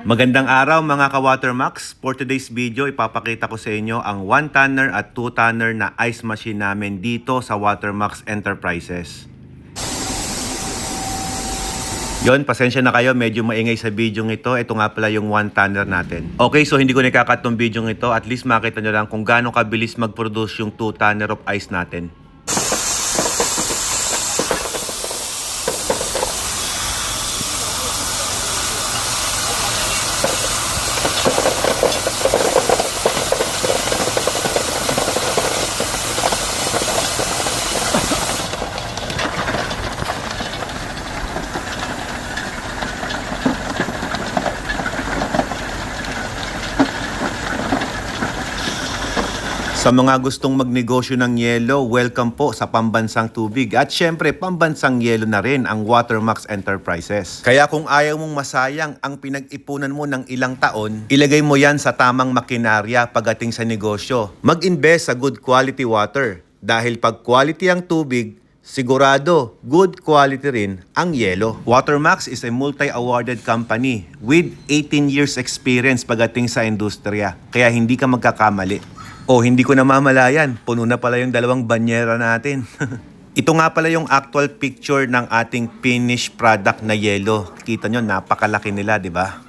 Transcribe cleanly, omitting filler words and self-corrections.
Magandang araw mga ka-Watermax. For today's video, ipapakita ko sa inyo ang 1 tonner at 2 tonner na ice machine namin dito sa Watermax Enterprises. Yon, pasensya na kayo, medyo maingay sa video ito. Ito nga pala yung 1 tonner natin. Okay, so hindi ko nakakat tong video ito. At least makita nyo lang kung gaano kabilis mag-produce yung 2 tonner of ice natin. Sa mga gustong magnegosyo ng yelo, welcome po sa Pambansang Tubig. At syempre, Pambansang Yelo na rin ang Watermax Enterprises. Kaya kung ayaw mong masayang ang pinag-ipunan mo ng ilang taon, ilagay mo yan sa tamang makinarya pagdating sa negosyo. Mag-invest sa good quality water. Dahil pag quality ang tubig, sigurado, good quality rin ang yelo. Watermax is a multi-awarded company with 18 years experience pagdating sa industriya. Kaya hindi ka magkakamali. Oh, hindi ko namamalayan. Puno na pala yung dalawang banyera natin. Ito nga pala yung actual picture ng ating finished product na yelo. Kita nyo, napakalaki nila, di ba?